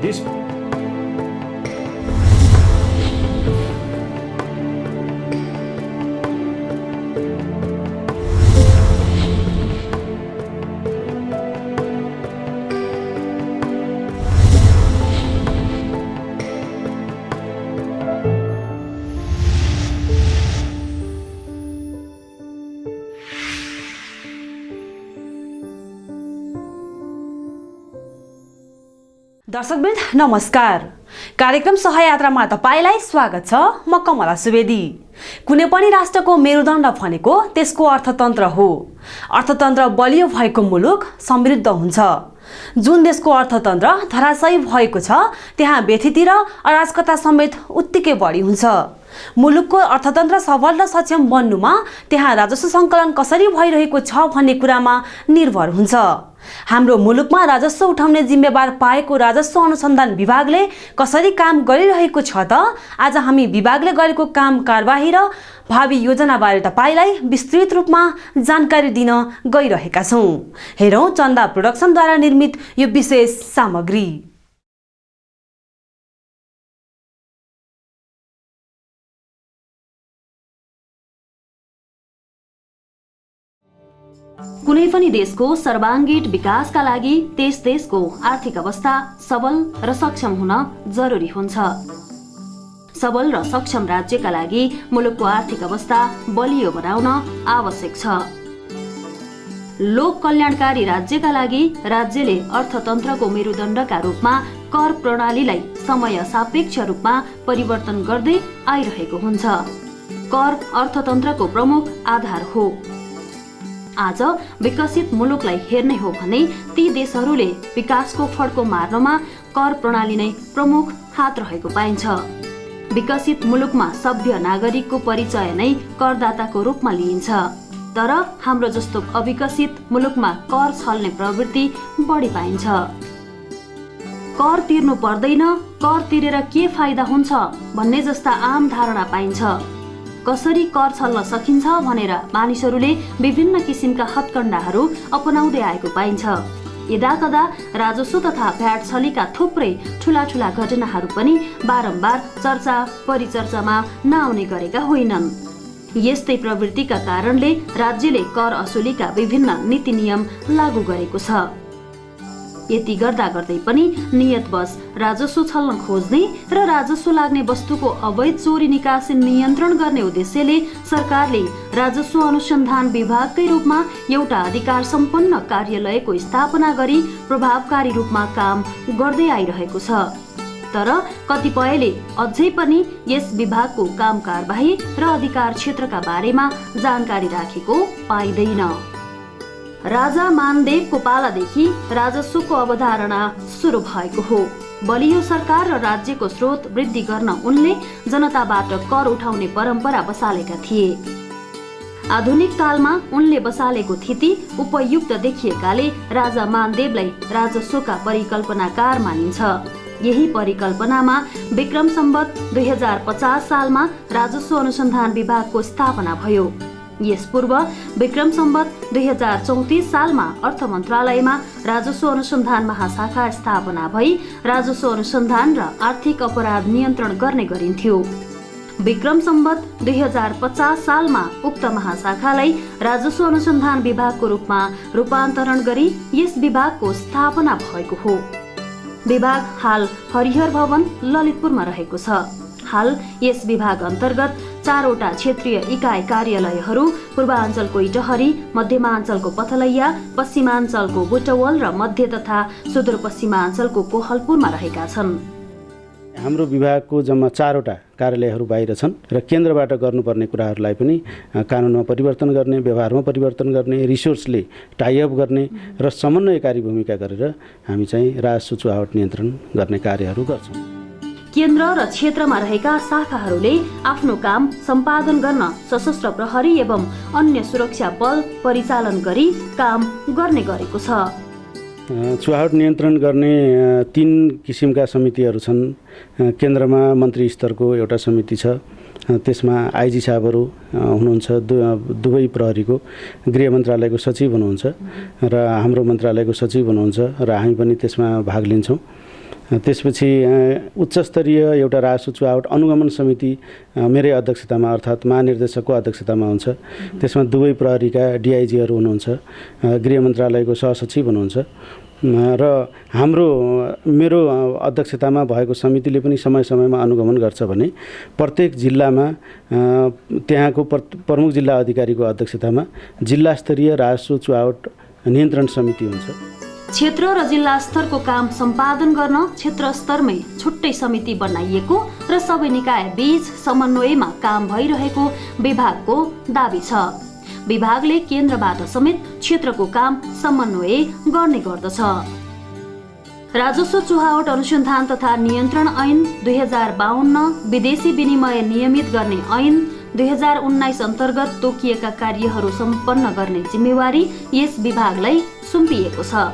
देश दर्शकवृन्द नमस्कार। कार्यक्रम सहयात्रामा तपाईलाई स्वागत छ। म कमला सुवेदी। कुनै पनि राष्ट्रको मेरुदण्ड भनेको त्यसको अर्थतन्त्र हो। अर्थतन्त्र बलियो भएको मुलुक समृद्ध हुन्छ। जुन देशको अर्थतन्त्र धराशायी भएको छ त्यहाँ व्यथिति र अराजकता समेत उत्तिकै बढी हुन्छ। मुलुकको अर्थतन्त्र सबल र सक्षम बन्नुमा त्यहाँ राजस्व सङ्कलन कसरी भइरहेको छ भन्ने कुरामा निर्भर हुन्छ। हाम्रो मुलुकमा राजस्व उठाउने जिम्मेवार पाएको राजस्व अनुसन्धान विभागले कसरी काम गरिरहेको छ त आज हामी विभागले गरेको काम कारबाही र भावी योजनाबारे तपाईलाई विस्तृत रूपमा जानकारी दिन गइरहेका छौं। हेरौं चन्दा प्रोडक्सनद्वारा निर्मित यो विशेष सामग्री। कुनै पनि देशको सर्वाङ्गीण विकासका लागि त्यस देशको आर्थिक अवस्था सबल र सक्षम हुन जरुरी हुन्छ। सबल र सक्षम राज्यका लागि मुलुकको आर्थिक अवस्था बलियो बनाउन आवश्यक छ। लोक कल्याणकारी राज्यका लागि राज्यले अर्थतन्त्रको मेरुदण्डका रूपमा कर प्रणालीलाई समय सापेक्ष रूपमा परिवर्तन गर्दै आइरहेको हुन्छ। कर अर्थतन्त्रको प्रमुख आधार हो। आज विकसित मुलुकलाई हेर्ने हो भने ती देशहरूले विकासको फड्को मार्नमा कर प्रणाली नै प्रमुख हात रहेको पाइन्छ। विकसित मुलुकमा सभ्य नागरिकको परिचय नै करदाताको रूपमा लिइन्छ। तर हाम्रो जस्तो अविकसित मुलुकमा कर छल्ने प्रवृत्ति बढी पाइन्छ। कर तिर्नु पर्दैन, कर तिरेर के फाइदा हुन्छ भन्ने जस्ता आम धारणा पाइन्छ। कसरी कर छल्न सकिन्छ भनेर मानिसहरूले विभिन्न किसिमका हत्कण्डाहरू अपनाउँदै आएको पाइन्छ। यदाकदा राजस्व तथा भ्याट छलीका थुप्रै ठूला ठूला घटनाहरू पनि बारम्बार चर्चा परिचर्चामा नआउने गरेका होइनन्। यस्तै प्रवृत्तिका कारणले राज्यले कर असुलीका विभिन्न नीति नियम लागू गरेको छ। यति गर्दा गर्दै पनि नियतवश राजस्व छल्न खोज्ने र राजस्व लाग्ने वस्तुको अवैध चोरी निकासी नियन्त्रण गर्ने उद्देश्यले सरकारले राजस्व अनुसन्धान विभागकै रूपमा एउटा अधिकार सम्पन्न कार्यालयको स्थापना गरी प्रभावकारी रूपमा काम गर्दै आइरहेको छ। तर कतिपयले अझै पनि यस विभागको काम कारबाही र अधिकार क्षेत्रका बारेमा जानकारी राखेको पाइँदैन। राजा मानदेवको पालादेखि राजस्वको अवधारणा सुरु भएको हो। बलियो सरकार र राज्यको स्रोत वृद्धि गर्न उनले जनताबाट कर उठाउने परम्परा बसालेका थिए। आधुनिक कालमा उनले बसालेको थिति उपयुक्त देखिएकाले राजा मानदेवलाई राजस्वका परिकल्पनाकार मानिन्छ। यही परिकल्पनामा विक्रम सम्वत 2050 सालमा राजस्व अनुसन्धान विभागको स्थापना भयो। यस पूर्व विक्रम सम्वत 2034 सालमा अर्थ मन्त्रालयमा राजस्व अनुसन्धान महाशाखा स्थापना भई राजस्व अनुसन्धान र आर्थिक अपराध नियन्त्रण गर्ने गरिन्थ्यो। विक्रम सम्वत 2050 सालमा उक्त महाशाखालाई राजस्व अनुसन्धान विभागको रूपमा रूपान्तरण गरी यस विभागको स्थापना भएको हो। विभाग हाल हरिहर भवन ललितपुरमा रहेको छ। हाल यस विभाग अन्तर्गत 4वटा क्षेत्रीय इकाइ कार्यालयहरू पूर्वाञ्चलको इटहरी, मध्यमाञ्चलको पथलैया, पश्चिमाञ्चलको बुटवल र मध्य तथा सुदूरपश्चिमाञ्चलको कोहलपुरमा रहेका छन्। हाम्रो विभागको जम्मा 4वटा कार्यालयहरू बाहिर छन् र केन्द्रबाट गर्नुपर्ने कुराहरूलाई पनि कानुनमा परिवर्तन गर्ने, व्यवहारमा परिवर्तन गर्ने, रिसोर्सले टाइअप गर्ने र समन्वयकारी भूमिका गरेर हामी चाहिँ राजस्व चुहावट नियन्त्रण गर्ने कार्यहरू गर्छौँ। केन्द्र र क्षेत्रमा रहेका शाखाहरूले आफ्नो काम सम्पादन गर्न सशस्त्र प्रहरी एवं अन्य सुरक्षा बल परिचालन गरी काम गर्ने गरेको छ। चुहावट नियन्त्रण गर्ने 3 किसिमका समितिहरू छन्। केन्द्रमा मन्त्री स्तरको एउटा समिति छ, त्यसमा आइजी साहबहरू हुनुहुन्छ, दुवै प्रहरीको, गृह मन्त्रालयको सचिव हुनुहुन्छ र हाम्रो मन्त्रालयको सचिव हुनुहुन्छ र हामी पनि त्यसमा भाग लिन्छौँ। त्यसपछि उच्च स्तरीय एउटा राजस्व चुहावट अनुगमन समिति मेरै अध्यक्षतामा अर्थात् महानिर्देशकको अध्यक्षतामा हुन्छ। त्यसमा दुवै प्रहरीका डिआइजीहरू हुनुहुन्छ, गृह मन्त्रालयको सहसचिव हुनुहुन्छ र मेरो अध्यक्षतामा भएको समितिले पनि समय समयमा अनुगमन गर्छ भने प्रत्येक जिल्लामा त्यहाँको प्रमुख जिल्ला अधिकारीको अध्यक्षतामा जिल्ला स्तरीय राजस्व चुहावट नियन्त्रण समिति हुन्छ। क्षेत्र र जिल्ला स्तरको काम सम्पादन गर्न क्षेत्र स्तरमै छुट्टै समिति बनाइएको र सबै निकाय बीच समन्वयमा काम भइरहेको विभागको दाबी छ। विभागले केन्द्रबाट समेत क्षेत्रको काम समन्वय गर्ने गर्दछ। राजस्व चुहावट अनुसन्धान तथा नियन्त्रण ऐन 2052, विदेशी विनिमय नियमित गर्ने ऐन 2019 अन्तर्गत तोकिएका कार्यहरू सम्पन्न गर्ने जिम्मेवारी यस विभागलाई सुम्पिएको छ।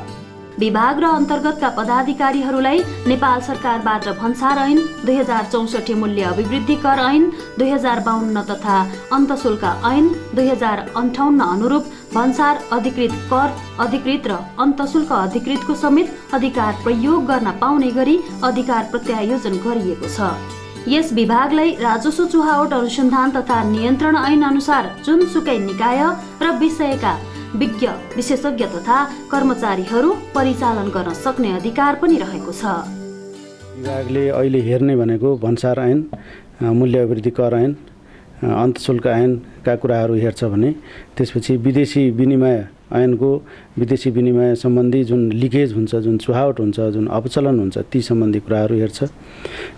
विभाग र अन्तर्गतका पदाधिकारीहरूलाई नेपाल सरकारबाट भन्सार ऐन 2064, मूल्य अभिवृद्धि कर ऐन 2052 तथा अन्तशुल्क ऐन 2058 अनुरूप भन्सार अधिकृत, कर अधिकृत र अन्तशुल्क अधिकृतको समेत अधिकार प्रयोग गर्न पाउने गरी अधिकार प्रत्यायोजन गरिएको छ। यस विभागलाई राजस्व चुहावट अनुसन्धान तथा नियन्त्रण ऐन अनुसार जुनसुकै निकाय र विषयका विज्ञ विशेषज्ञ तथा कर्मचारीहरू परिचालन गर्न सक्ने अधिकार पनि रहेको छ। विभागले अहिले हेर्ने भनेको भन्सार ऐन, मूल्य अभिवृद्धि कर ऐन, अन्तशुल्क ऐनका कुराहरू हेर्छ भने त्यसपछि विदेशी विनिमय ऐनको विदेशी विनिमय सम्बन्धी जुन लिकेज हुन्छ, जुन चुहावट हुन्छ, जुन अपचलन हुन्छ, ती सम्बन्धी कुराहरू हेर्छ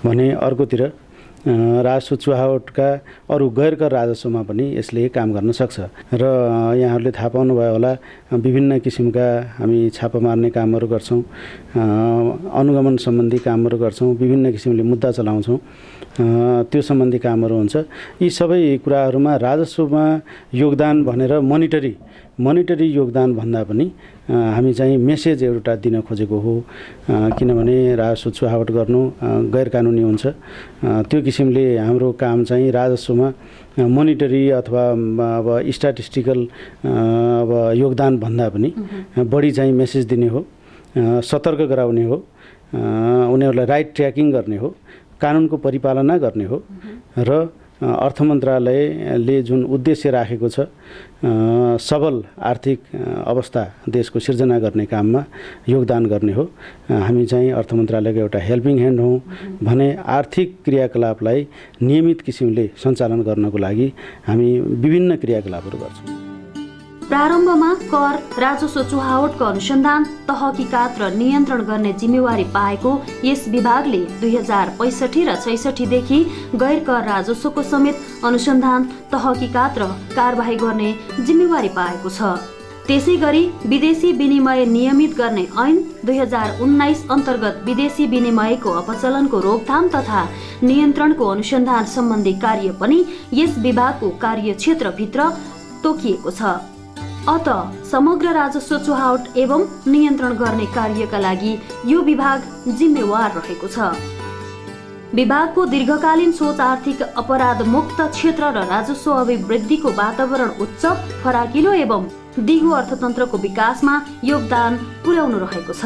भने अर्कोतिर राजस्व चुहावटका अरू गैर कर राजस्वमा पनि यसले काम गर्न सक्छ। र यहाँहरूले थाहा पाउनुभयो होला, विभिन्न किसिमका हामी छापा मार्ने कामहरू गर्छौँ, अनुगमन सम्बन्धी कामहरू गर्छौँ, विभिन्न किसिमले मुद्दा चलाउँछौँ, त्यो सम्बन्धी कामहरू हुन्छ। यी सबै कुराहरूमा राजस्वमा योगदान भनेर मोनिटरी योगदान भन्दा पनि हामी चाहिँ मेसेज एउटा दिन खोजेको हो। किनभने राजस्व चुहावट गर्नु गैर कानुनी हुन्छ। त्यो किसिमले हाम्रो काम चाहिँ राजस्वमा मोनिटरी अथवा अब स्ट्याटिस्टिकल अब योगदान भन्दा पनि बढी चाहिँ मेसेज दिने हो, सतर्क गराउने हो, उनीहरूलाई राइट ट्र्याकिङ गर्ने हो, कानुनको परिपालना गर्ने हो र अर्थ मन्त्रालयले जुन उद्देश्य राखेको छ सबल आर्थिक अवस्था देशको सिर्जना गर्ने काममा योगदान गर्ने हो। हामी चाहिँ अर्थ मन्त्रालयको एउटा हेल्पिङ ह्यान्ड हौँ भने आर्थिक क्रियाकलापलाई नियमित किसिमले सञ्चालन गर्नको लागि हामी विभिन्न क्रियाकलापहरू गर्छौँ। प्रारम्भमा कर राजस्व चुहावटको अनुसन्धान, तहकिकात र नियन्त्रण गर्ने जिम्मेवारी पाएको यस विभागले 2065 र 66 देखि गैर कर राजस्वको समेत अनुसन्धान, तहकिकात र कारबाही गर्ने जिम्मेवारी पाएको छ। त्यसै गरी विदेशी विनिमय नियमित गर्ने ऐन 2019 अन्तर्गत विदेशी विनिमयको अपचलनको रोकथाम तथा नियन्त्रणको अनुसन्धान सम्बन्धी कार्य पनि यस विभागको कार्यक्षेत्रभित्र तोकिएको छ। अत समग्र राजस्व चुहावट एवं नियन्त्रण गर्ने कार्यका लागि यो विभाग जिम्मेवार रहेको छ। विभागको दीर्घकालीन सोच आर्थिक अपराध मुक्त क्षेत्र र राजस्व अभिवृद्धिको वातावरण उच्च, फराकिलो एवं दिगो अर्थतन्त्रको विकासमा योगदान पुर्याउनु रहेको छ।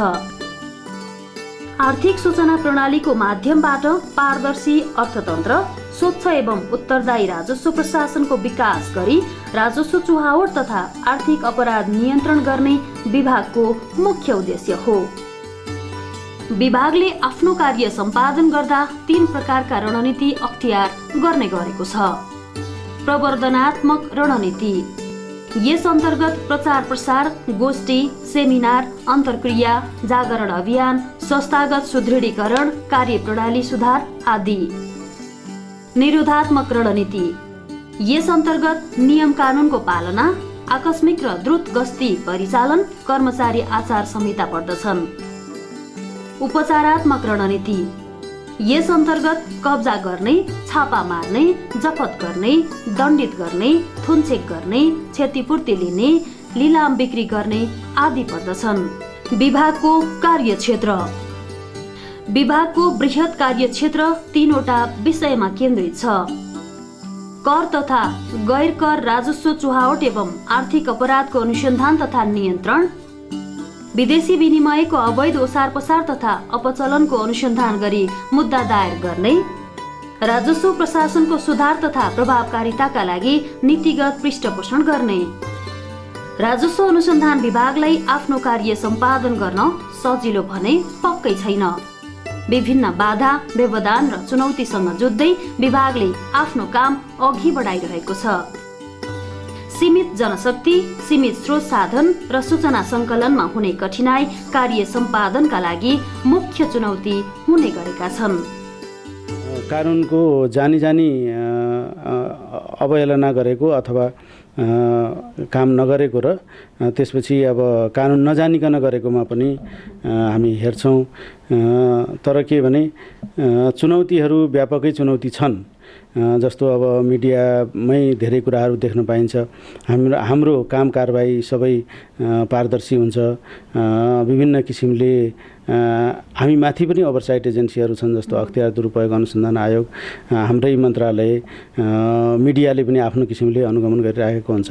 आर्थिक सूचना प्रणालीको माध्यमबाट पारदर्शी अर्थतन्त्र, स्वच्छ एवं उत्तरदायी राजस्व प्रशासनको विकास गरी राजस्व चुहावट तथा आर्थिक अपराध नियन्त्रण गर्ने विभागको मुख्य उद्देश्य हो। विभागले आफ्नो कार्य सम्पादन गर्दा 3 प्रकारका रणनीति अख्तियार गर्ने गरेको छ। प्रवर्धनात्मक रणनीति, यस अन्तर्गत प्रचार प्रसार, गोष्ठी, सेमिनार, अन्तर्क्रिया, जागरण अभियान, संस्थागत सुदृढीकरण, कार्यप्रणाली सुधार आदि। निरोधात्मक रणनीति, यस अन्तर्गत नियम कानुनको पालना, आकस्मिक र द्रुत गस्ती परिचालन, कर्मचारी आचार संहिता पर्दछन्। उपचारात्मक रणनीति, यस अन्तर्गत कब्जा गर्ने, छापा मार्ने, जफत गर्ने, दण्डित गर्ने, थुनछेक गर्ने, क्षतिपूर्ति लिने, लिलाम बिक्री गर्ने आदि पर्दछन्। विभागको कार्यक्षेत्र, विभागको बृहत कार्यक्षेत्र 3वटा विषयमा केन्द्रित छ। कर तथा गैर कर राजस्व चुहावट एवं आर्थिक अपराधको अनुसन्धान तथा नियन्त्रण, विदेशी विनिमयको अवैध ओसार पसार तथा अपचलनको अनुसन्धान गरी मुद्दा दायर गर्ने, राजस्व प्रशासनको सुधार तथा प्रभावकारिताका लागि नीतिगत पृष्ठपोषण गर्ने, राजस्व अनुसन्धान विभागलाई आफ्नो कार्य सम्पादन गर्न सजिलो भने पक्कै छैन। विभिन्न बाधा, व्यवधान र चुनौतीसँग जुझ्दै विभागले आफ्नो काम अघि बढाइरहेको छ। सीमित जनशक्ति, सीमित स्रोत साधन र सूचना सङ्कलनमा हुने कठिनाई कार्य सम्पादनका लागि मुख्य चुनौती हुने गरेका छन्। कानुनको जानी जानी अवहेलना गरेको अथवा काम नगरेको र त्यसपछि अब कानुन नजानिकन गरेकोमा पनि हामी हेर्छौँ। तर के भने चुनौतीहरू व्यापकै चुनौती छन्। जस्तो अब मिडियामै धेरै कुराहरू देख्न पाइन्छ। हाम्रो काम कारबाही सबै पारदर्शी हुन्छ। विभिन्न किसिमले हामी माथि पनि ओभरसाइट एजेन्सीहरू छन्, जस्तो अख्तियार दुरुपयोग अनुसन्धान आयोग, हाम्रै मन्त्रालय, मिडियाले पनि आफ्नो किसिमले अनुगमन गरिरहेको हुन्छ।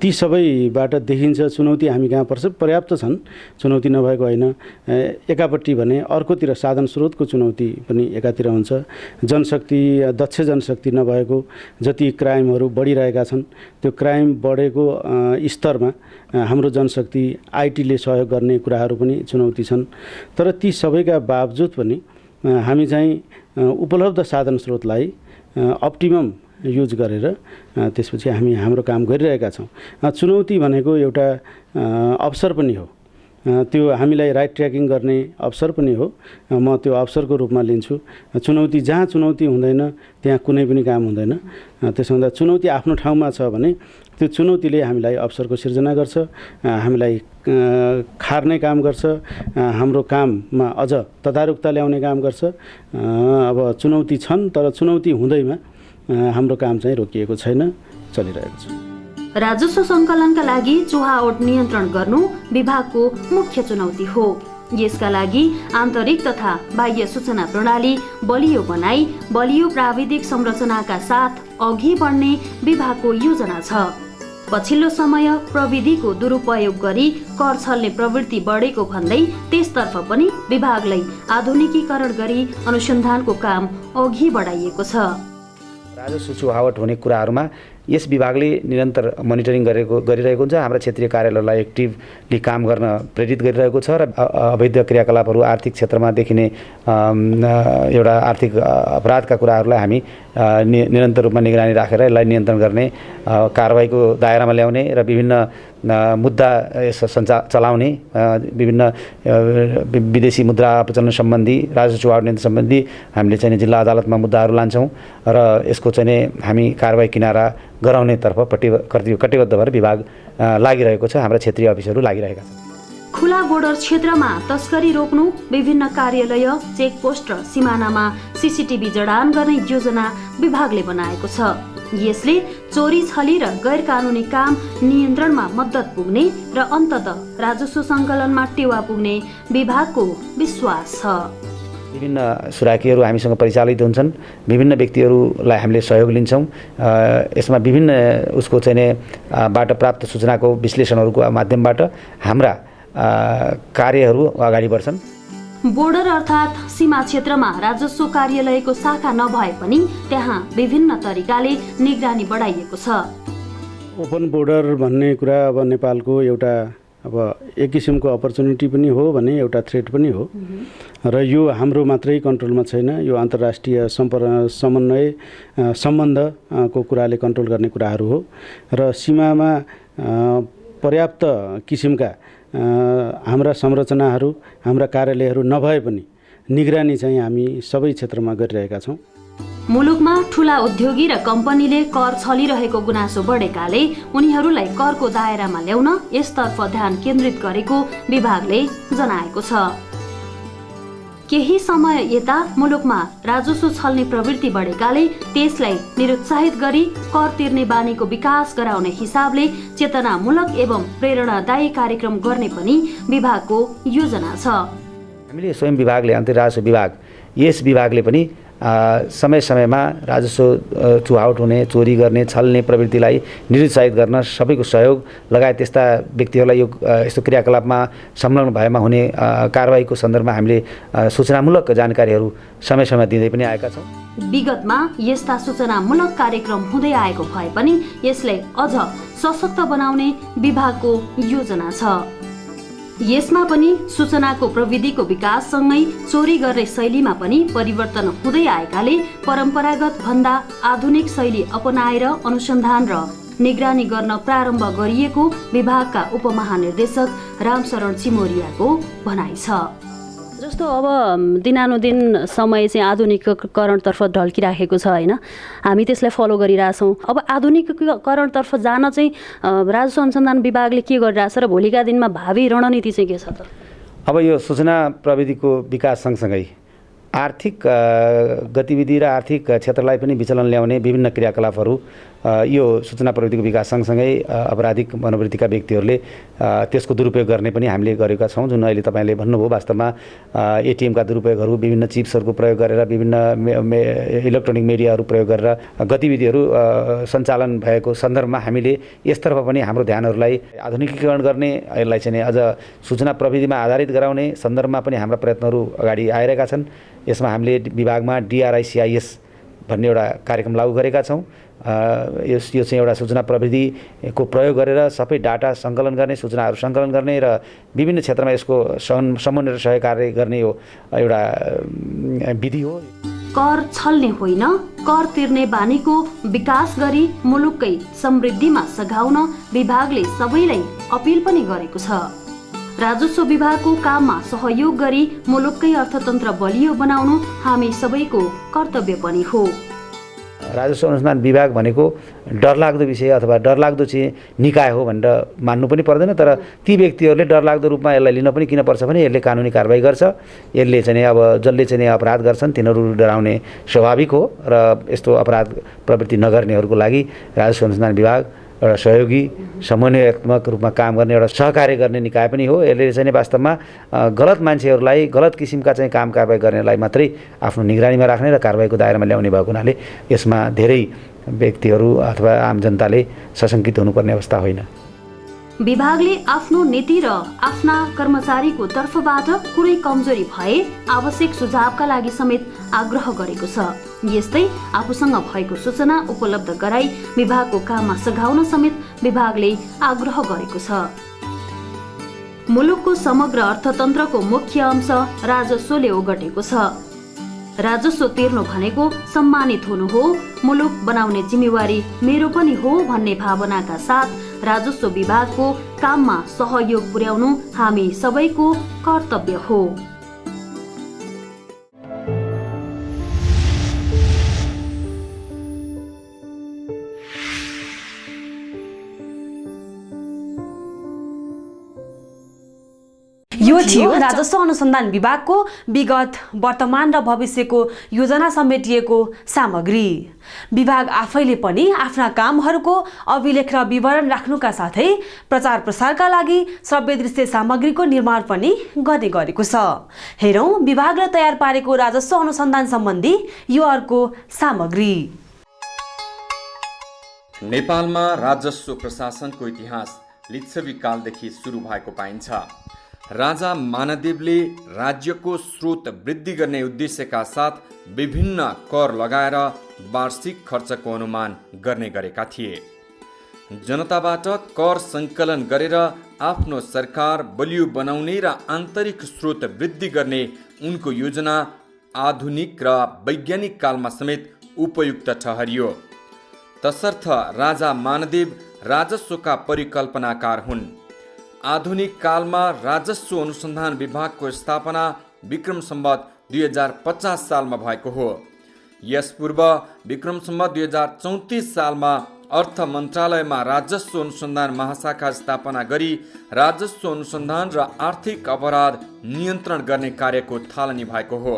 ती सबैबाट देखिन्छ चुनौती हामी कहाँ पर्छ। पर्याप्त छन्, चुनौती नभएको होइन। एकापट्टि भने अर्कोतिर साधन स्रोतको चुनौती पनि एकातिर हुन्छ। जनशक्ति, दक्ष जनशक्ति नभएको जति क्राइमहरू बढिरहेका छन्, त्यो क्राइम बढेको स्तरमा हाम्रो जनशक्ति, आइटीले सहयोग गर्ने कुराहरू पनि चुनौती छन्। तर ती सबैका बावजुद पनि हामी चाहिँ उपलब्ध साधन स्रोतलाई अप्टिमम युज गरेर त्यसपछि हामी हाम्रो काम गरिरहेका छौँ। चुनौती भनेको एउटा अवसर पनि हो। त्यो हामीलाई राइट ट्र्याकिङ गर्ने अवसर पनि हो। म त्यो अवसरको रूपमा लिन्छु। चुनौती जहाँ चुनौती हुँदैन त्यहाँ कुनै पनि काम हुँदैन। त्यसो हुँदा चुनौती आफ्नो ठाउँमा छ भने त्यो चुनौतीले हामीलाई अवसरको सिर्जना गर्छ, हामीलाई खार्ने काम गर्छ, हाम्रो काममा अझ तदारुकता ल्याउने काम गर्छ। अब चुनौती छन्, तर चुनौती हुँदैमा हाम्रो काम चाहिँ रोकिएको छैन, चलिरहेको छ। राजस्व सङ्कलनका लागि चुहावट नियन्त्रण गर्नु विभागको मुख्य चुनौती हो। यसका लागि आन्तरिक तथा बाह्य सूचना प्रणाली बलियो बनाई बलियो प्राविधिक संरचनाका साथ अघि बढ्ने विभागको योजना छ। पछिल्लो समय प्रविधिको दुरुपयोग गरी कर छल्ने प्रवृत्ति बढेको भन्दै त्यसतर्फ पनि विभागलाई आधुनिकीकरण गरी अनुसन्धानको काम अघि बढाइएको छ। राजस्व चुहावट हुने कुराहरूमा यस विभागले निरन्तर मोनिटरिङ गरिरहेको हुन्छ। हाम्रा क्षेत्रीय कार्यालयलाई एक्टिभली काम गर्न प्रेरित गरिरहेको छ र अवैध क्रियाकलापहरू आर्थिक क्षेत्रमा देखिने एउटा आर्थिक अपराधका कुराहरूलाई हामी निरन्तर रूपमा निगरानी राखेर यसलाई नियन्त्रण गर्ने, कारबाहीको दायरामा ल्याउने र विभिन्न मुद्दा चलाउने, विभिन्न विदेशी मुद्रा अपचलन सम्बन्धी, राजस्व चुहावट नियन्त्रण सम्बन्धी हामीले चाहिँ जिल्ला अदालतमा मुद्दाहरू लान्छौँ र यसको चाहिँ हामी कारबाही किनारा गराउनेतर्फ कटिबद्ध भएर विभाग लागिरहेको छ। हाम्रा क्षेत्रीय अफिसहरू लागिरहेका छन्। खुला बोर्डर क्षेत्रमा तस्करी रोक्नु, विभिन्न कार्यालय, चेकपोस्ट र सिमानामा सीसीटीभी जडान गर्ने योजना विभागले बनाएको छ। यसले चोरी, छली र गैर कानुनी काम नियन्त्रणमा मद्दत पुग्ने र अन्ततः राजस्व सङ्कलनमा टेवा पुग्ने विभागको विश्वास छ। विभिन्न सुराकीहरू हामीसँग परिचालित हुन्छन्। विभिन्न व्यक्तिहरूलाई हामीले सहयोग लिन्छौँ। यसमा विभिन्न उसको चाहिँ बाट प्राप्त सूचनाको विश्लेषणहरूको माध्यमबाट हाम्रा कार्यहरू अगाडि बढ्छन्। बोर्डर अर्थात् सीमा क्षेत्रमा राजस्व कार्यालयको शाखा नभए पनि त्यहाँ विभिन्न तरिकाले निगरानी बढाइएको छ। ओपन बोर्डर भन्ने कुरा अब नेपालको एउटा अब एक किसिमको अपर्च्युनिटी पनि हो भने एउटा थ्रेट पनि हो र यो हाम्रो मात्रै कन्ट्रोलमा छैन। यो अन्तर्राष्ट्रिय समन्वय सम्बन्धको कुराले कन्ट्रोल गर्ने कुराहरू हो र सीमामा पर्याप्त किसिमका हाम्रा संरचनाहरू, हाम्रा कार्यालयहरू नभए पनि निगरानी चाहिँ हामी सबै क्षेत्रमा गरिरहेका छौँ। मुलुकमा ठूला उद्योगी र कम्पनीले कर छलिरहेको गुनासो बढेकाले उनीहरूलाई करको दायरामा ल्याउन यसतर्फ ध्यान केन्द्रित गरेको विभागले जनाएको छ। केही समय यता मुलुकमा राजस्व छल्ने प्रवृत्ति बढेकाले त्यसलाई निरुत्साहित गरी कर तिर्ने बानीको विकास गराउने हिसाबले चेतनामूलक एवं प्रेरणादायी कार्यक्रम गर्ने पनि विभागको योजना छ। हामीले स्वयं विभागले, अन्तर्राष्ट्रिय विभाग, यस विभागले पनि समय समयमा राजस्व चुहावट हुने, चोरी गर्ने, छल्ने प्रवृत्तिलाई निरुत्साहित गर्न सबैको सहयोग लगायत त्यस्ता व्यक्तिहरूलाई यो यस्तो क्रियाकलापमा संलग्न भएमा हुने कारबाहीको सन्दर्भमा हामीले सूचनामूलक जानकारीहरू समय समय दिँदै पनि आएका छौँ। विगतमा यस्ता सूचनामूलक कार्यक्रम हुँदै आएको भए पनि यसलाई अझ सशक्त बनाउने विभागको योजना छ। यसमा पनि सूचनाको प्रविधिको विकाससँगै चोरी गर्ने शैलीमा पनि परिवर्तन हुँदै आएकाले परम्परागत भन्दा आधुनिक शैली अपनाएर अनुसन्धान र निगरानी गर्न प्रारम्भ गरिएको विभागका उपमहानिर्देशक रामशरण चिमोरियाको भनाइ छ। जस्तो अब दिनानुदिन समय चाहिँ आधुनिकीकरणतर्फ ढल्किराखेको छ होइन, हामी त्यसलाई फलो गरिरहेछौँ। अब आधुनिकीकरणतर्फ जान चाहिँ राजस्व अनुसन्धान विभागले के गरिरहेछ र भोलिका दिनमा भावी रणनीति चाहिँ के छ त? अब यो सूचना प्रविधिको विकास सँगसँगै आर्थिक गतिविधि र आर्थिक क्षेत्रलाई पनि विचलन ल्याउने विभिन्न क्रियाकलापहरू यो सूचना प्रविधिको विकास सँगसँगै अपराधिक मनोवृत्तिका व्यक्तिहरूले त्यसको दुरुपयोग गर्ने पनि हामीले गरेका छौँ। जुन अहिले तपाईँले भन्नुभयो, वास्तवमा एटिएमका दुरुपयोगहरू, विभिन्न चिप्सहरूको प्रयोग गरेर, विभिन्न इलेक्ट्रोनिक मिडियाहरू प्रयोग गरेर गतिविधिहरू सञ्चालन भएको सन्दर्भमा हामीले यसतर्फ पनि हाम्रो ध्यानहरूलाई आधुनिकीकरण गर्ने, यसलाई चाहिँ अझ सूचना प्रविधिमा आधारित गराउने सन्दर्भमा पनि हाम्रा प्रयत्नहरू अगाडि आइरहेका छन्। यसमा हामीले विभागमा DRICIS भन्ने एउटा कार्यक्रम लागू गरेका छौँ। यो चाहिँ एउटा सूचना प्रविधिको प्रयोग गरेर सबै डाटा सङ्कलन गर्ने, सूचनाहरू सङ्कलन गर्ने र विभिन्न क्षेत्रमा यसको समन्वय र सहयोग कार्य गर्ने यो एउटा विधि हो। कर छल्ने होइन, कर तिर्ने बानीको विकास गरी मुलुककै समृद्धिमा सघाउन विभागले सबैलाई अपिल पनि गरेको छ। राजस्व विभागको काममा सहयोग गरी मुलुककै अर्थतन्त्र बलियो बनाउनु हामी सबैको कर्तव्य पनि हो। राजस्व अनुसन्धान विभाग भनेको डरलाग्दो विषय अथवा डरलाग्दो चाहिँ निकाय हो भनेर मान्नु पनि पर्दैन, तर ती व्यक्तिहरूले डरलाग्दो रूपमा यसलाई लिन पनि किन पर्छ भने यसले कानुनी कारबाही गर्छ। यसले चाहिँ अब जसले चाहिँ अपराध गर्छन् तिनीहरू डराउने स्वाभाविक हो र यस्तो अपराध प्रवृत्ति नगर्नेहरूको लागि राजस्व अनुसन्धान विभाग एउटा सहयोगी समन्वयात्मक रूपमा काम गर्ने एउटा सहकार्य गर्ने निकाय पनि हो। यसले चाहिँ वास्तवमा गलत मान्छेहरूलाई, गलत किसिमका चाहिँ काम कारबाही गर्नेलाई मात्रै आफ्नो निगरानीमा राख्ने र कारबाहीको दायरामा ल्याउने भएको हुनाले यसमा धेरै व्यक्तिहरू अथवा आम जनताले सशङ्कित हुनुपर्ने अवस्था होइन। विभागले आफ्नो नीति र आफ्ना कर्मचारीको तर्फबाट कुनै कमजोरी भए आवश्यक सुझावका लागि समेत आग्रह गरेको छ। यस्तै आफूसँग भएको सूचना उपलब्ध गराई विभागको काममा सघाउन समेत विभागले आग्रह गरेको छ। मुलुकको समग्र अर्थतन्त्रको मुख्य अंश राजस्वले ओगटेको छ। राजस्व तिर्नु भनेको सम्मानित हुनु हो, मुलुक बनाउने जिम्मेवारी मेरो पनि हो भन्ने भावनाका साथ राजस्व विभागको काममा सहयोग पुर्याउनु हामी सबैको कर्तव्य हो। यो थियो राजस्व अनुसन्धान विभागको विगत, वर्तमान र भविष्यको योजना समेटिएको सामग्री। विभाग आफैले पनि आफ्ना कामहरूको अभिलेख र विवरण राख्नुका साथै प्रचार प्रसारका लागि श्रव्य दृश्य सामग्रीको निर्माण पनि गर्ने गरेको छ। हेरौँ विभागले तयार पारेको राजस्व अनुसन्धान सम्बन्धी यो अर्को सामग्री। नेपालमा राजस्व प्रशासनको इतिहास लिच्छवी कालदेखि सुरु भएको पाइन्छ। राजा मानदेवले राज्यको स्रोत वृद्धि गर्ने उद्देश्यका साथ विभिन्न कर लगाएर वार्षिक खर्चको अनुमान गर्ने गरेका थिए। जनताबाट कर सङ्कलन गरेर आफ्नो सरकार बलियो बनाउने र आन्तरिक स्रोत वृद्धि गर्ने उनको योजना आधुनिक र वैज्ञानिक कालमा समेत उपयुक्त ठहरियो। तसर्थ राजा मानदेव राजस्वका परिकल्पनाकार हुन्। आधुनिक कालमा राजस्व अनुसन्धान विभागको स्थापना विक्रम सम्वत 2050 सालमा भएको हो। यस पूर्व विक्रम सम्वत 2034 सालमा अर्थ मन्त्रालयमा राजस्व अनुसन्धान महाशाखा स्थापना गरी राजस्व अनुसन्धान र आर्थिक अपराध नियन्त्रण गर्ने कार्यको थालनी भएको हो।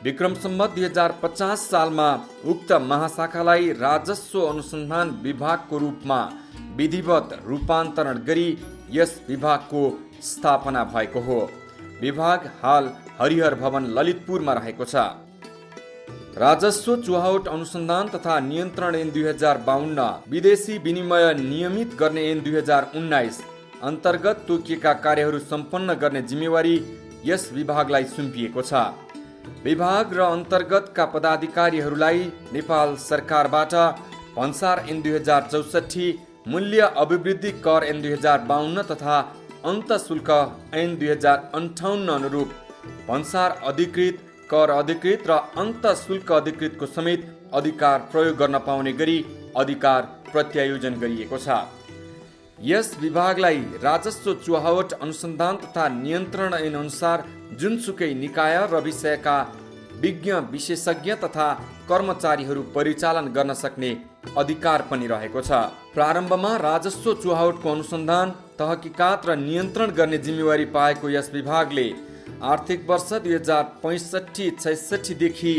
विक्रम सम्वत 2050 सालमा उक्त महाशाखालाई राजस्व अनुसन्धान विभागको रूपमा विधिवत रूपान्तरण गरी यस विभागको स्थापना भएको हो। विभाग हाल हरिहर भवन ललितपुरमा रहेको छ। राजस्व चुहावट अनुसन्धान तथा नियन्त्रण ऐन 2052, विदेशी विनिमय नियमित गर्ने ऐन 2019 अन्तर्गत तोकिएका कार्यहरू सम्पन्न गर्ने जिम्मेवारी यस विभागलाई सुम्पिएको छ। विभाग र अन्तर्गतका पदाधिकारीहरूलाई नेपाल सरकारबाट भन्सार ऐन 2064, मूल्य अभिवृद्धि कर ऐन 2052 तथा अन्तशुल्क ऐन 2058 अनुरूप भन्सार अधिकृत, कर अधिकृत र अन्तशुल्क अधिकृतको समेत अधिकार प्रयोग गर्न पाउने गरी अधिकार प्रत्यायोजन गरिएको छ। यस विभागलाई राजस्व चुहावट अनुसन्धान तथा नियन्त्रण ऐन अनुसार जुनसुकै निकाय र विषयका विज्ञ विशेषज्ञ तथा कर्मचारीहरू परिचालन गर्न सक्ने अधिकार पनि रहेको छ। प्रारम्भमा राजस्व चुहावटको अनुसन्धान, तहकिकात र नियन्त्रण गर्ने जिम्मेवारी पाएको यस विभागले आर्थिक वर्ष 2065-66 देखि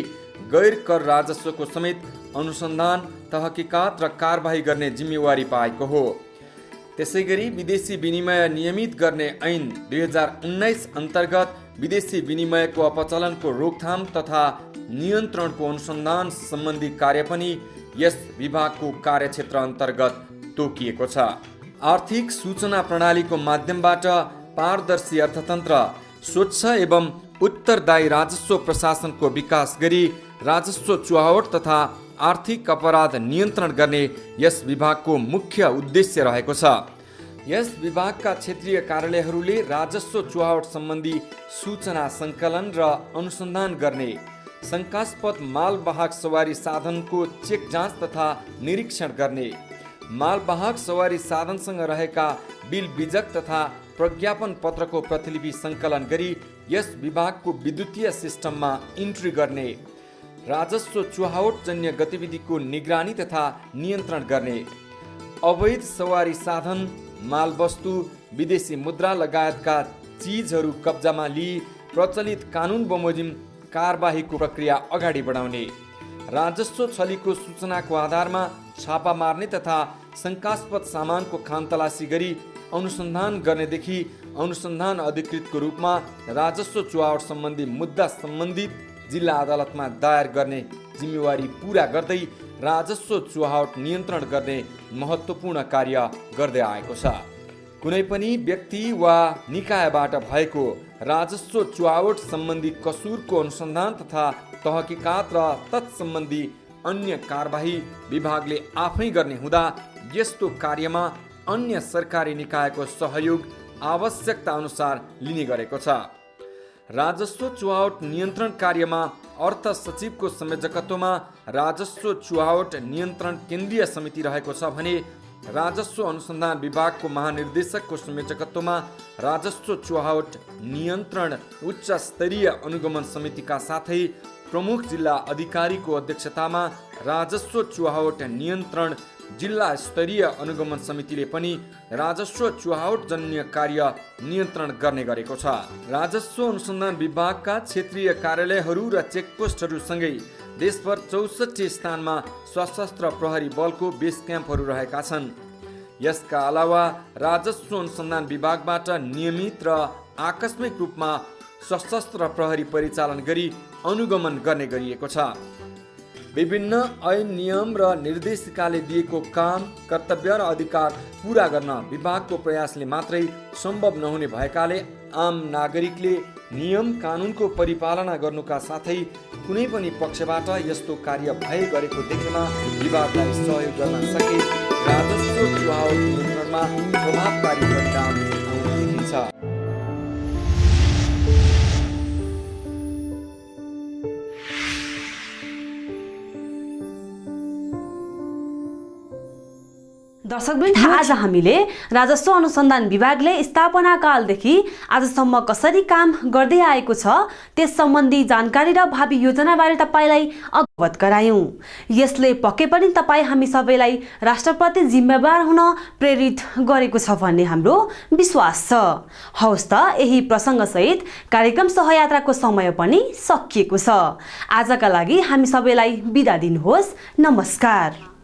गैर कर राजस्वको समेत अनुसन्धान, तहकिकात र कारबाही गर्ने जिम्मेवारी पाएको हो। त्यसैगरी विदेशी विनिमय नियमित गर्ने ऐन 2019 अन्तर्गत विदेशी विनिमयको अपचलनको रोकथाम तथा नियन्त्रणको अनुसन्धान सम्बन्धी कार्य पनि यस विभागको कार्यक्षेत्र अन्तर्गत तोकिएको छ। आर्थिक सूचना प्रणालीको माध्यमबाट पारदर्शी अर्थतन्त्र, स्वच्छ एवं उत्तरदायी राजस्व प्रशासनको विकास गरी राजस्व चुहावट तथा आर्थिक अपराध नियन्त्रण गर्ने यस विभागको मुख्य उद्देश्य रहेको छ। यस विभागका क्षेत्रीय कार्यालयहरूले राजस्व चुहावट सम्बन्धी सूचना सङ्कलन र अनुसन्धान गर्ने, शङ्कास्पद मालवाहक सवारी साधनको चेक जाँच तथा निरीक्षण गर्ने, मालवाहक सवारी साधनसँग रहेका बिल बिजक तथा प्रज्ञापन पत्रको प्रतिलिपि सङ्कलन गरी यस विभागको विद्युतीय सिस्टममा इन्ट्री गर्ने, राजस्व चुहावट जन्य गतिविधिको निगरानी तथा नियन्त्रण गर्ने, अवैध सवारी साधन, मालवस्तु, विदेशी मुद्रा लगायतका चिजहरू कब्जामा लिई प्रचलित कानुन बमोजिम कारबाहीको प्रक्रिया अगाडि बढाउने, राजस्व छलीको सूचनाको आधारमा छापा मार्ने तथा शङ्कास्पद सामानको खानतलासी गरी अनुसन्धान गर्नेदेखि अनुसन्धान अधिकृतको रूपमा राजस्व चुहावट सम्बन्धी मुद्दा सम्बन्धित जिल्ला अदालतमा दायर गर्ने जिम्मेवारी पुरा गर्दै राजस्व चुहावट नियन्त्रण गर्ने महत्त्वपूर्ण कार्य गर्दै आएको छ। कुनै पनि व्यक्ति वा निकायबाट भएको राजस्व चुहावट सम्बन्धी कसुरको अनुसन्धान तथा तहकिकात र तत्सम्बन्धी अन्य कारबाही विभागले आफै गर्ने हुँदा यस्तो कार्यमा अन्य सरकारी निकायको सहयोग आवश्यकता अनुसार लिने गरेको छ। राजस्व चुहावट नियन्त्रण कार्यमा अर्थ सचिवको संयोजकत्वमा राजस्व चुहावट नियन्त्रण केन्द्रीय समिति रहेको छ भने राजस्व अनुसन्धान विभागको महानिर्देशकको संयोजकत्वमा राजस्व चुहावट नियन्त्रण उच्च स्तरीय अनुगमन समितिका साथै प्रमुख जिल्ला अधिकारीको अध्यक्षतामा राजस्व चुहावट नियन्त्रण जिल्ला स्तरीय अनुगमन समितिले पनि राजस्व चुहावट जन्य कार्य नियन्त्रण गर्ने गरेको छ। राजस्व अनुसन्धान विभागका क्षेत्रीय कार्यालयहरू र चेकपोस्टहरू सँगै देशभर 64 स्थानमा सशस्त्र प्रहरी बलको बेस क्याम्पहरू रहेका छन्। यसका अलावा राजस्व अनुसन्धान विभागबाट नियमित र आकस्मिक रूपमा सशस्त्र प्रहरी परिचालन गरी अनुगमन गर्ने गरिएको छ। विभिन्न ऐन नियम र निर्देशिकाले दिएको काम, कर्तव्य र अधिकार पूरा गर्न विभागको प्रयासले मात्रै सम्भव नहुने भएकाले आम नागरिकले नियम कानुनको परिपालना गर्नुका साथै कुनै पनि पक्षबाट यस्तो कार्य भए गरेको देखेमा विभागलाई सहयोग गर्न सके राजस्व चुहावट नियन्त्रणमा प्रभावकारी परिणाम आउन देखिन्छ। दर्शकवृन्द, आज हामीले राजस्व अनुसन्धान विभागले स्थापना कालदेखि आजसम्म कसरी काम गर्दै आएको छ त्यस सम्बन्धी जानकारी र भावी योजनाबारे तपाईलाई अवगत गरायौं। यसले पक्कै पनि तपाईँ हामी सबैलाई राष्ट्रप्रति जिम्मेवार हुन प्रेरित गरेको छ भन्ने हाम्रो विश्वास छ। हवस् त, यही प्रसङ्गसहित कार्यक्रम सहयात्राको समय पनि सकिएको छ। आजका लागि हामी सबैलाई बिदा दिनुहोस्। नमस्कार।